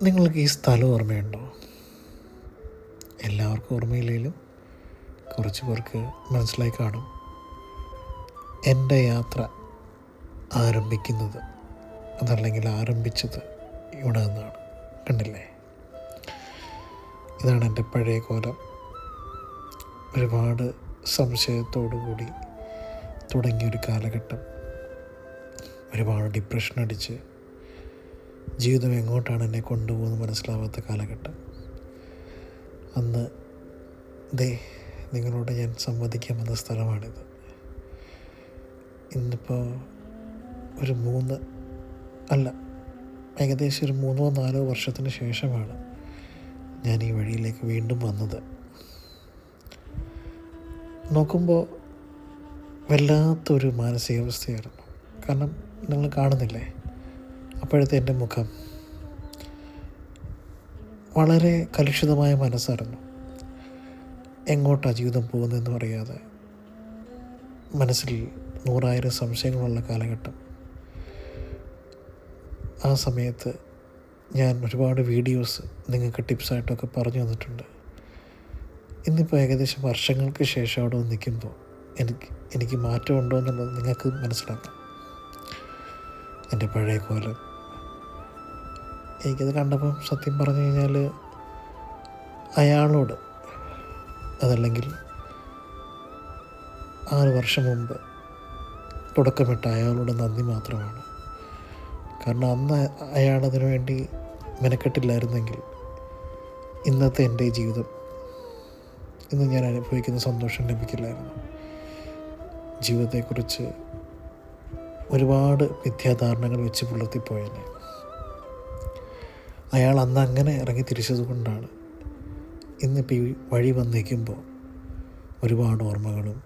നിങ്ങൾക്ക് ഈ സ്ഥലം ഓർമ്മയുണ്ടോ? എല്ലാവർക്കും ഓർമ്മയില്ലെങ്കിലും കുറച്ച് പേർക്ക് മനസ്സിലായി കാണും. എൻ്റെ യാത്ര ആരംഭിക്കുന്നത് അതല്ലെങ്കിൽ ആരംഭിച്ചത് ഇവിടെ നിന്നാണ്. കണ്ടില്ലേ, ഇതാണ് എൻ്റെ പഴയ കോലം. ഒരുപാട് സംശയത്തോടു കൂടി തുടങ്ങിയൊരു കാലഘട്ടം. ഒരുപാട് ഡിപ്രഷൻ അടിച്ച് ജീവിതം എങ്ങോട്ടാണ് എന്നെ കൊണ്ടുപോകുന്നത് മനസ്സിലാവാത്ത കാലഘട്ടം. അന്ന് നിങ്ങളോട് ഞാൻ സംവദിക്കാൻ വന്ന സ്ഥലമാണിത്. ഇന്നിപ്പോൾ ഏകദേശം ഒരു 3-4 വർഷത്തിന് ശേഷമാണ് ഞാൻ ഈ വഴിയിലേക്ക് വീണ്ടും വന്നത്. നോക്കുമ്പോൾ വല്ലാത്തൊരു മാനസികാവസ്ഥയായിരുന്നു. കാരണം നിങ്ങൾ കാണുന്നില്ലേ, അപ്പോഴത്തെ എൻ്റെ മുഖം വളരെ കലുഷിതമായ മനസ്സായിരുന്നു. എങ്ങോട്ടാണ് ജീവിതം പോകുന്നതെന്ന് അറിയാതെ മനസ്സിൽ 100,000 സംശയങ്ങളുള്ള കാലഘട്ടം. ആ സമയത്ത് ഞാൻ ഒരുപാട് വീഡിയോസ് നിങ്ങൾക്ക് ടിപ്സായിട്ടൊക്കെ പറഞ്ഞു തന്നിട്ടുണ്ട്. ഇന്നിപ്പോൾ ഏകദേശം വർഷങ്ങൾക്ക് ശേഷം അവിടെ നിൽക്കുമ്പോൾ എനിക്ക് മാറ്റമുണ്ടോ എന്നുള്ളത് നിങ്ങൾക്ക് മനസ്സിലാക്കാം. എൻ്റെ പഴയ കോലം എനിക്കത് കണ്ടപ്പം സത്യം പറഞ്ഞു കഴിഞ്ഞാൽ അയാളോട്, അതല്ലെങ്കിൽ 6 വർഷം മുമ്പ് തുടക്കമിട്ട അയാളോട് നന്ദി മാത്രമാണ്. കാരണം അന്ന് അയാളതിനു വേണ്ടി മെനക്കെട്ടില്ലായിരുന്നെങ്കിൽ ഇന്നത്തെ എൻ്റെ ജീവിതം, ഇന്ന് ഞാൻ അനുഭവിക്കുന്ന സന്തോഷം ലഭിക്കില്ലായിരുന്നു. ജീവിതത്തെക്കുറിച്ച് ഒരുപാട് മിഥ്യാധാരണകൾ വെച്ച് പുലർത്തിപ്പോയെന്നെ. അയാൾ അന്ന് അങ്ങനെ ഇറങ്ങി തിരിച്ചത് കൊണ്ടാണ് ഇന്നിപ്പോൾ ഈ വഴി വന്നിരിക്കുമ്പോൾ ഒരുപാട് ഓർമ്മകളും